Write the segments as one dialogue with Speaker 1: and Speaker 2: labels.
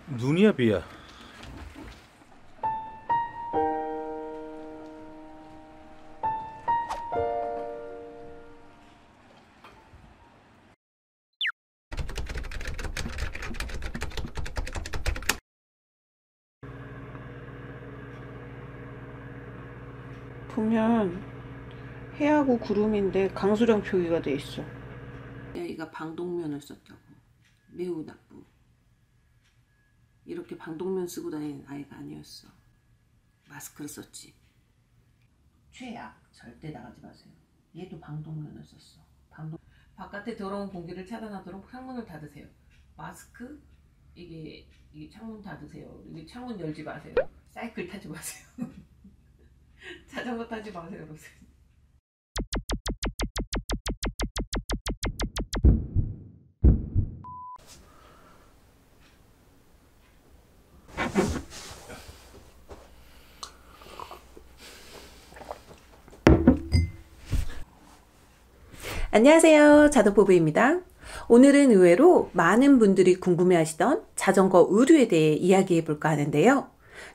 Speaker 1: 눈이야 비야?
Speaker 2: 보면 해하고 구름인데 강수량 표기가 돼 있어.
Speaker 3: 얘가 방독면을 썼다고. 매우 나쁘. 이렇게 방독면 쓰고 다니는 아이가 아니었어. 마스크를 썼지. 최악. 절대 나가지 마세요. 얘도 방독면을 썼어. 바깥에 들어온 공기를 차단하도록 창문을 닫으세요. 마스크, 이게 창문 닫으세요. 이게 창문 열지 마세요. 사이클 타지 마세요. 자전거 타지 마세요.
Speaker 4: 안녕하세요, 자덕부부입니다. 오늘은 의외로 많은 분들이 궁금해하시던 자전거 의류에 대해 이야기해 볼까 하는데요.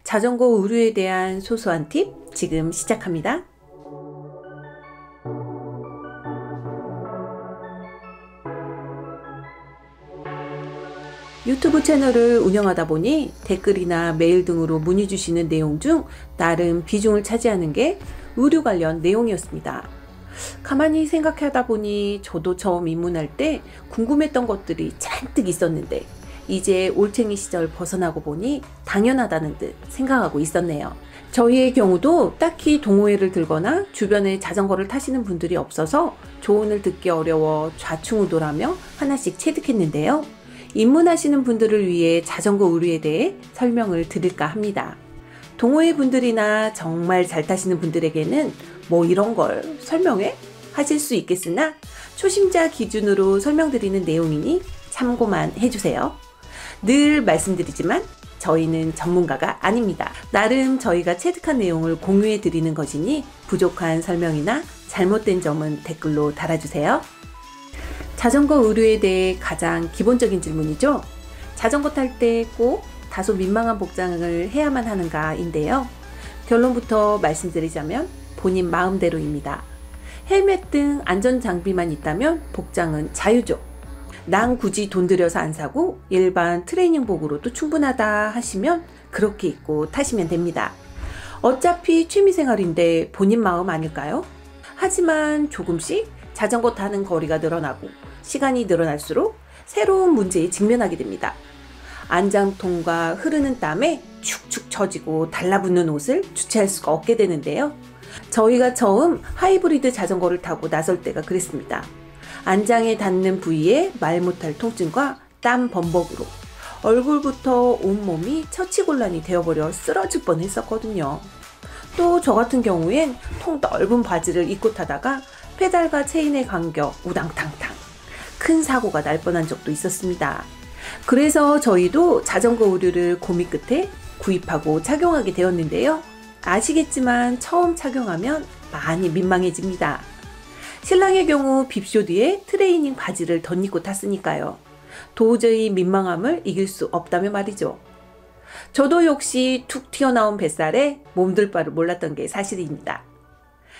Speaker 4: 자전거 의류에 대한 소소한 팁 지금 시작합니다. 유튜브 채널을 운영하다 보니 댓글이나 메일 등으로 문의 주시는 내용 중 나름 비중을 차지하는 게 의류 관련 내용이었습니다. 가만히 생각하다 보니 저도 처음 입문할 때 궁금했던 것들이 잔뜩 있었는데 이제 올챙이 시절 벗어나고 보니 당연하다는 듯 생각하고 있었네요. 저희의 경우도 딱히 동호회를 들거나 주변에 자전거를 타시는 분들이 없어서 조언을 듣기 어려워 좌충우돌하며 하나씩 체득했는데요. 입문하시는 분들을 위해 자전거 의류에 대해 설명을 드릴까 합니다. 동호회 분들이나 정말 잘 타시는 분들에게는 뭐 이런 걸 설명해? 하실 수 있겠으나 초심자 기준으로 설명드리는 내용이니 참고만 해주세요. 늘 말씀드리지만 저희는 전문가가 아닙니다. 나름 저희가 체득한 내용을 공유해 드리는 것이니 부족한 설명이나 잘못된 점은 댓글로 달아주세요. 자전거 의류에 대해 가장 기본적인 질문이죠. 자전거 탈 때 꼭 다소 민망한 복장을 해야만 하는가인데요. 결론부터 말씀드리자면 본인 마음대로입니다. 헬멧 등 안전장비만 있다면 복장은 자유죠. 난 굳이 돈 들여서 안 사고 일반 트레이닝복으로도 충분하다 하시면 그렇게 입고 타시면 됩니다. 어차피 취미생활인데 본인 마음 아닐까요? 하지만 조금씩 자전거 타는 거리가 늘어나고 시간이 늘어날수록 새로운 문제에 직면하게 됩니다. 안장통과 흐르는 땀에 축축 처지고 달라붙는 옷을 주체할 수가 없게 되는데요. 저희가 처음 하이브리드 자전거를 타고 나설 때가 그랬습니다. 안장에 닿는 부위에 말 못할 통증과 땀 범벅으로 얼굴부터 온몸이 처치곤란이 되어버려 쓰러질 뻔했었거든요. 또 저 같은 경우엔 통 넓은 바지를 입고 타다가 페달과 체인의 간격 우당탕탕 큰 사고가 날 뻔한 적도 있었습니다. 그래서 저희도 자전거 의류를 고민 끝에 구입하고 착용하게 되었는데요. 아시겠지만 처음 착용하면 많이 민망해집니다. 신랑의 경우 빕쇼디에 트레이닝 바지를 덧입고 탔으니까요. 도저히 민망함을 이길 수 없다며 말이죠. 저도 역시 툭 튀어나온 뱃살에 몸둘 바를 몰랐던 게 사실입니다.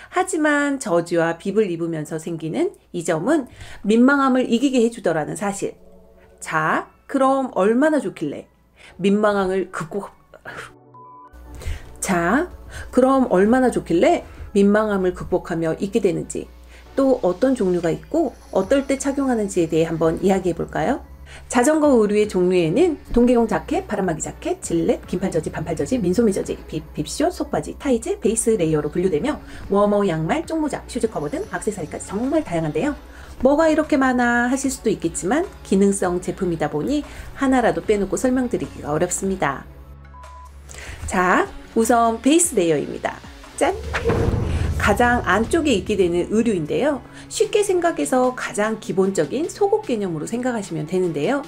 Speaker 4: 하지만 저지와 빕을 입으면서 생기는 이 점은 민망함을 이기게 해주더라는 사실. 자, 그럼 얼마나 좋길래 민망함을 극복하며 입게 되는지, 또 어떤 종류가 있고 어떨 때 착용하는지에 대해 한번 이야기해 볼까요? 자전거 의류의 종류에는 동계용 자켓, 바람막이 자켓, 질렛, 긴팔저지, 반팔저지, 민소매저지, 빕쇼, 속바지, 타이즈, 베이스 레이어로 분류되며 워머, 양말, 쪽모자, 슈즈 커버 등 액세서리까지 정말 다양한데요. 뭐가 이렇게 많아 하실 수도 있겠지만 기능성 제품이다 보니 하나라도 빼놓고 설명드리기가 어렵습니다. 자, 우선 베이스 레이어입니다. 짠! 가장 안쪽에 있게 되는 의류인데요. 쉽게 생각해서 가장 기본적인 속옷 개념으로 생각하시면 되는데요.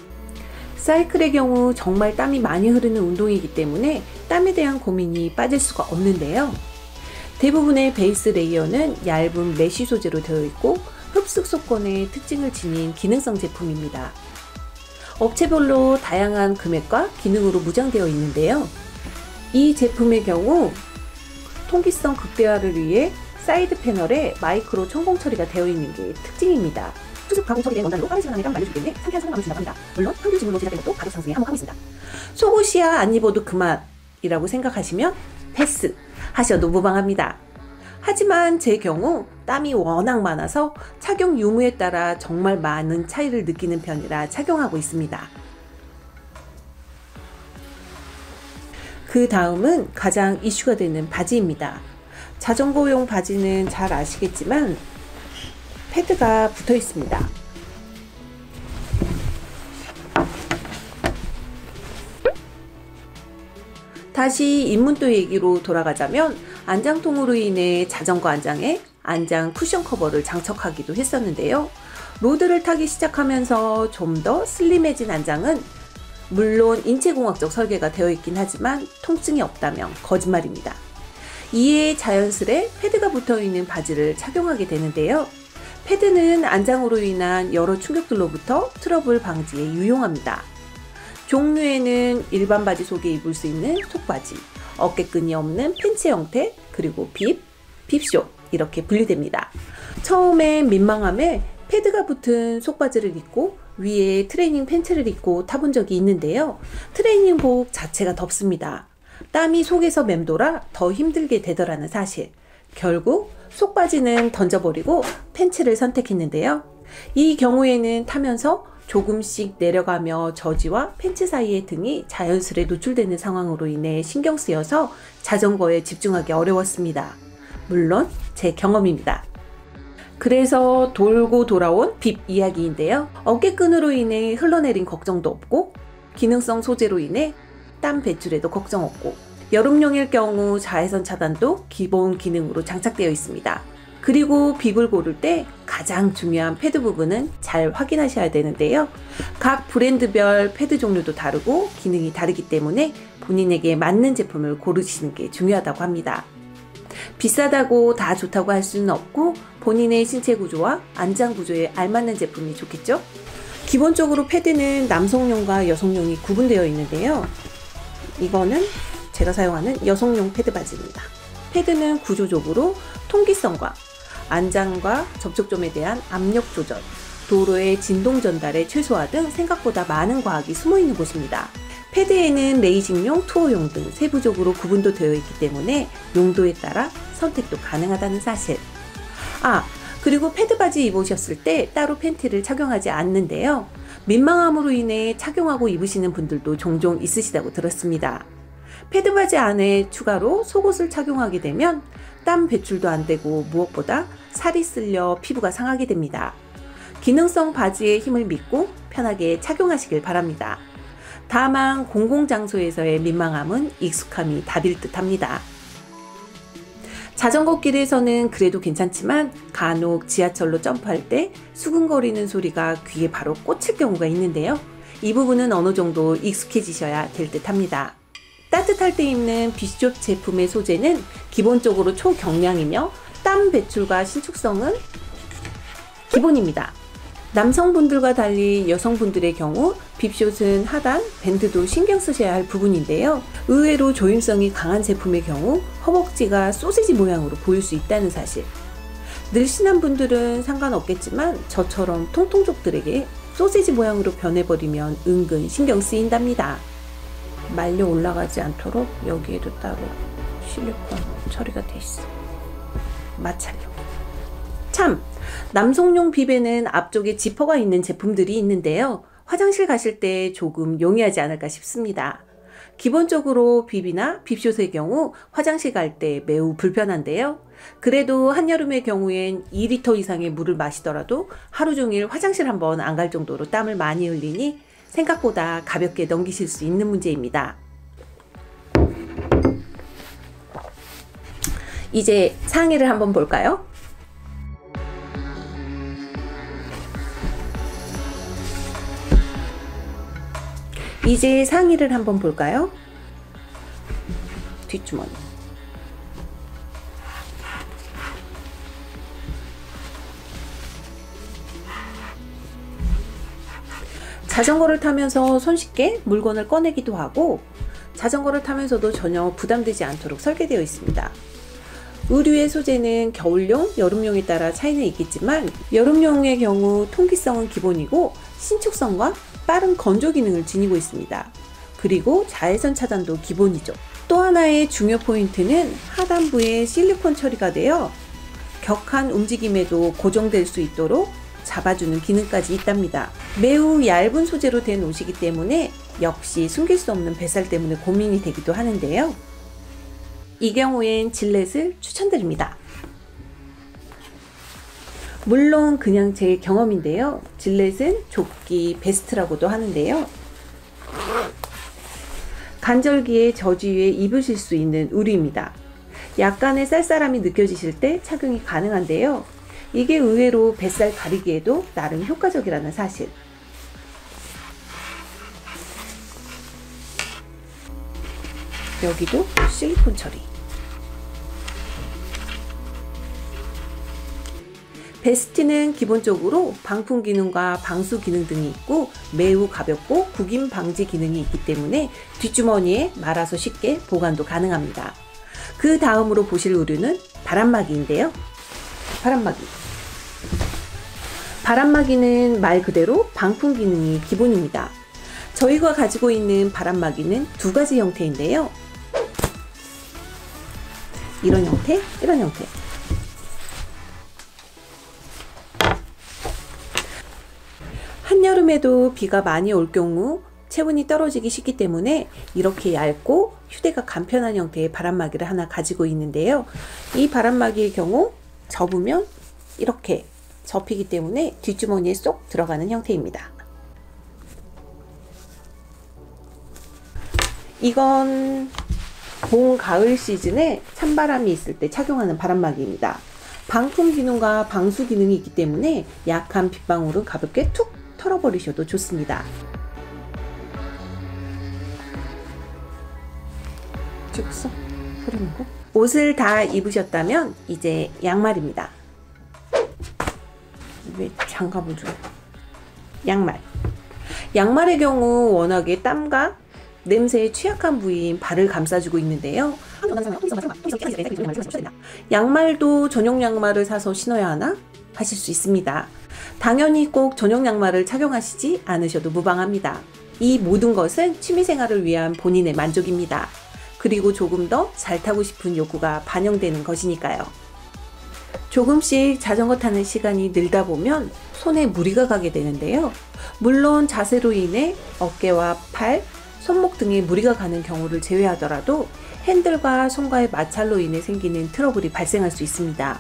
Speaker 4: 사이클의 경우 정말 땀이 많이 흐르는 운동이기 때문에 땀에 대한 고민이 빠질 수가 없는데요. 대부분의 베이스 레이어는 얇은 메쉬 소재로 되어 있고 흡수 속건의 특징을 지닌 기능성 제품입니다. 업체별로 다양한 금액과 기능으로 무장되어 있는데요. 이 제품의 경우 통기성 극대화를 위해 사이드 패널에 마이크로 천공 처리가 되어 있는 게 특징입니다. 수습 가공 처리된 원단으로 빠른 시간 안에 땀을 말려주기 때문에 상쾌한 성감을 준다고 합니다. 물론 한글 지문으로 제작된 것도 가격 상승에 한몫하고 있습니다. 속옷이야 안 입어도 그만이라고 생각하시면 패스 하셔도 무방합니다. 하지만 제 경우 땀이 워낙 많아서 착용 유무에 따라 정말 많은 차이를 느끼는 편이라 착용하고 있습니다. 그 다음은 가장 이슈가 되는 바지입니다. 자전거용 바지는 잘 아시겠지만 패드가 붙어 있습니다. 다시 입문도 얘기로 돌아가자면 안장통으로 인해 자전거 안장에 안장 쿠션 커버를 장착하기도 했었는데요. 로드를 타기 시작하면서 좀 더 슬림해진 안장은 물론 인체공학적 설계가 되어 있긴 하지만 통증이 없다면 거짓말입니다. 이에 자연스레 패드가 붙어 있는 바지를 착용하게 되는데요. 패드는 안장으로 인한 여러 충격들로부터 트러블 방지에 유용합니다. 종류에는 일반 바지 속에 입을 수 있는 속바지, 어깨끈이 없는 팬츠 형태, 그리고 빕쇼 이렇게 분리됩니다. 처음엔 민망함에 패드가 붙은 속바지를 입고 위에 트레이닝 팬츠를 입고 타본 적이 있는데요. 트레이닝복 자체가 덥습니다. 땀이 속에서 맴돌아 더 힘들게 되더라는 사실. 결국 속바지는 던져버리고 팬츠를 선택했는데요. 이 경우에는 타면서 조금씩 내려가며 저지와 팬츠 사이의 등이 자연스레 노출되는 상황으로 인해 신경 쓰여서 자전거에 집중하기 어려웠습니다. 물론 제 경험입니다. 그래서 돌고 돌아온 빕 이야기인데요. 어깨끈으로 인해 흘러내린 걱정도 없고 기능성 소재로 인해 땀 배출에도 걱정 없고 여름용일 경우 자외선 차단도 기본 기능으로 장착되어 있습니다. 그리고 빕을 고를 때 가장 중요한 패드 부분은 잘 확인하셔야 되는데요. 각 브랜드별 패드 종류도 다르고 기능이 다르기 때문에 본인에게 맞는 제품을 고르시는 게 중요하다고 합니다. 비싸다고 다 좋다고 할 수는 없고 본인의 신체 구조와 안장 구조에 알맞는 제품이 좋겠죠? 기본적으로 패드는 남성용과 여성용이 구분되어 있는데요. 이거는 제가 사용하는 여성용 패드 바지입니다. 패드는 구조적으로 통기성과 안장과 접촉점에 대한 압력 조절, 도로의 진동 전달의 최소화 등 생각보다 많은 과학이 숨어있는 곳입니다. 패드에는 레이싱용, 투어용 등 세부적으로 구분도 되어 있기 때문에 용도에 따라 선택도 가능하다는 사실. 그리고 패드 바지 입으셨을 때 따로 팬티를 착용하지 않는데요. 민망함으로 인해 착용하고 입으시는 분들도 종종 있으시다고 들었습니다. 패드 바지 안에 추가로 속옷을 착용하게 되면 땀 배출도 안 되고 무엇보다 살이 쓸려 피부가 상하게 됩니다. 기능성 바지의 힘을 믿고 편하게 착용하시길 바랍니다. 다만 공공장소에서의 민망함은 익숙함이 답일 듯 합니다. 자전거 길에서는 그래도 괜찮지만 간혹 지하철로 점프할 때 수근거리는 소리가 귀에 바로 꽂힐 경우가 있는데요. 이 부분은 어느 정도 익숙해지셔야 될 듯 합니다. 따뜻할 때 입는 빗숍 제품의 소재는 기본적으로 초경량이며 땀 배출과 신축성은 기본입니다. 남성분들과 달리 여성분들의 경우 빕숏은 하단, 밴드도 신경 쓰셔야 할 부분인데요. 의외로 조임성이 강한 제품의 경우 허벅지가 소시지 모양으로 보일 수 있다는 사실. 늘씬한 분들은 상관없겠지만 저처럼 통통족들에게 소시지 모양으로 변해버리면 은근 신경 쓰인답니다. 말려 올라가지 않도록 여기에도 따로 실리콘 처리가 돼 있어. 마찰력. 참! 남성용 빕에는 앞쪽에 지퍼가 있는 제품들이 있는데요. 화장실 가실 때 조금 용이하지 않을까 싶습니다. 기본적으로 빕이나 빕숏의 경우 화장실 갈 때 매우 불편한데요. 그래도 한여름의 경우엔 2리터 이상의 물을 마시더라도 하루 종일 화장실 한번 안 갈 정도로 땀을 많이 흘리니 생각보다 가볍게 넘기실 수 있는 문제입니다. 이제 상의를 한번 볼까요? 이제 상의를 한번 볼까요? 뒷주머니. 자전거를 타면서 손쉽게 물건을 꺼내기도 하고 자전거를 타면서도 전혀 부담되지 않도록 설계되어 있습니다. 의류의 소재는 겨울용, 여름용에 따라 차이는 있겠지만 여름용의 경우 통기성은 기본이고 신축성과 빠른 건조 기능을 지니고 있습니다. 그리고 자외선 차단도 기본이죠. 또 하나의 중요 포인트는 하단부에 실리콘 처리가 되어 격한 움직임에도 고정될 수 있도록 잡아주는 기능까지 있답니다. 매우 얇은 소재로 된 옷이기 때문에 역시 숨길 수 없는 뱃살 때문에 고민이 되기도 하는데요. 이 경우엔 질렛을 추천드립니다. 물론 그냥 제 경험인데요. 질렛은 조끼 베스트라고도 하는데요. 간절기에 저지위에 입으실 수 있는 의류입니다. 약간의 쌀쌀함이 느껴지실 때 착용이 가능한데요. 이게 의외로 뱃살 가리기에도 나름 효과적이라는 사실. 여기도 실리콘 처리. 베스트는 기본적으로 방풍 기능과 방수 기능 등이 있고 매우 가볍고 구김 방지 기능이 있기 때문에 뒷주머니에 말아서 쉽게 보관도 가능합니다. 그 다음으로 보실 의류는 바람막이인데요. 바람막이는 말 그대로 방풍 기능이 기본입니다. 저희가 가지고 있는 바람막이는 두 가지 형태인데요. 이런 형태, 이런 형태. 한여름에도 비가 많이 올 경우 체온이 떨어지기 쉽기 때문에 이렇게 얇고 휴대가 간편한 형태의 바람막이를 하나 가지고 있는데요. 이 바람막이의 경우 접으면 이렇게 접히기 때문에 뒷주머니에 쏙 들어가는 형태입니다. 이건 봄, 가을 시즌에 찬바람이 있을 때 착용하는 바람막이입니다. 방풍 기능과 방수 기능이 있기 때문에 약한 빗방울은 가볍게 툭 털어버리셔도 좋습니다. 찍었어? 흐르는 거? 옷을 다 입으셨다면 이제 양말입니다. 왜 장갑을 줘? 양말의 경우 워낙에 땀과 냄새에 취약한 부위인 발을 감싸주고 있는데요. 양말도 전용 양말을 사서 신어야 하나? 하실 수 있습니다. 당연히 꼭 전용 양말을 착용하시지 않으셔도 무방합니다. 이 모든 것은 취미생활을 위한 본인의 만족입니다. 그리고 조금 더 잘 타고 싶은 욕구가 반영되는 것이니까요. 조금씩 자전거 타는 시간이 늘다 보면 손에 무리가 가게 되는데요. 물론 자세로 인해 어깨와 팔, 손목 등에 무리가 가는 경우를 제외하더라도 핸들과 손과의 마찰로 인해 생기는 트러블이 발생할 수 있습니다.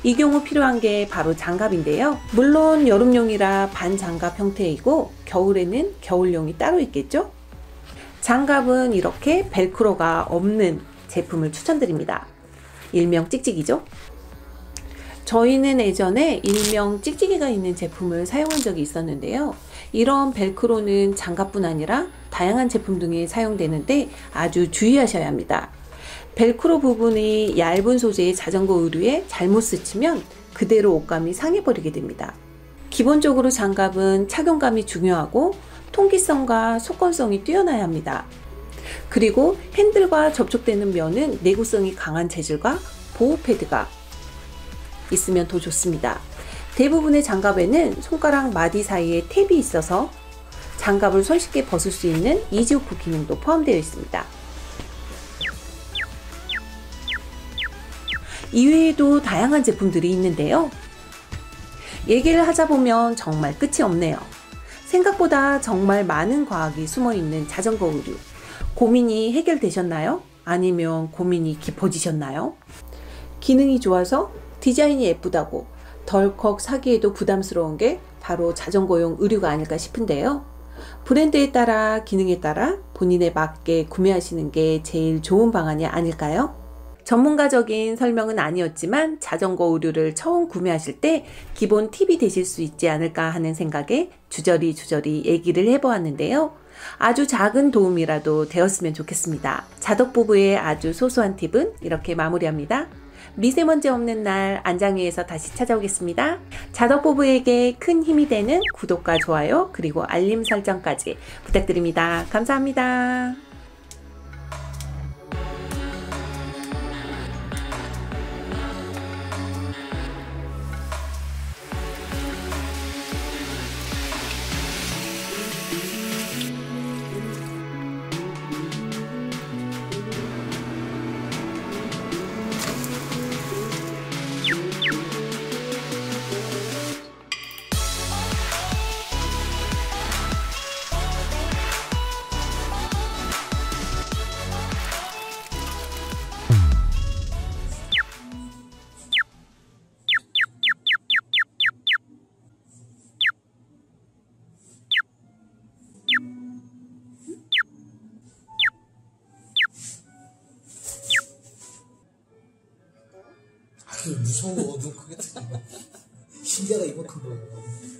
Speaker 4: 이 경우 필요한 게 바로 장갑인데요. 물론 여름용이라 반장갑 형태이고 겨울에는 겨울용이 따로 있겠죠? 장갑은 이렇게 벨크로가 없는 제품을 추천드립니다. 일명 찍찍이죠. 저희는 예전에 일명 찍찍이가 있는 제품을 사용한 적이 있었는데요. 이런 벨크로는 장갑뿐 아니라 다양한 제품 등에 사용되는데 아주 주의하셔야 합니다. 벨크로 부분이 얇은 소재의 자전거 의류에 잘못 스치면 그대로 옷감이 상해버리게 됩니다. 기본적으로 장갑은 착용감이 중요하고 통기성과 속건성이 뛰어나야 합니다. 그리고 핸들과 접촉되는 면은 내구성이 강한 재질과 보호 패드가 있으면 더 좋습니다. 대부분의 장갑에는 손가락 마디 사이에 탭이 있어서 장갑을 손쉽게 벗을 수 있는 이지오프 기능도 포함되어 있습니다. 이외에도 다양한 제품들이 있는데요. 얘기를 하자 보면 정말 끝이 없네요. 생각보다 정말 많은 과학이 숨어있는 자전거 의류. 고민이 해결되셨나요? 아니면 고민이 깊어지셨나요? 기능이 좋아서 디자인이 예쁘다고 덜컥 사기에도 부담스러운 게 바로 자전거용 의류가 아닐까 싶은데요. 브랜드에 따라 기능에 따라 본인에 맞게 구매하시는 게 제일 좋은 방안이 아닐까요? 전문가적인 설명은 아니었지만 자전거 의류를 처음 구매하실 때 기본 팁이 되실 수 있지 않을까 하는 생각에 주저리 얘기를 해보았는데요. 아주 작은 도움이라도 되었으면 좋겠습니다. 자덕부부의 아주 소소한 팁은 이렇게 마무리합니다. 미세먼지 없는 날 안장 위에서 다시 찾아오겠습니다. 자덕부부에게 큰 힘이 되는 구독과 좋아요 그리고 알림 설정까지 부탁드립니다. 감사합니다.
Speaker 5: 무서워. 눈 크게 뜨고. 신기하다 이만큼 보여.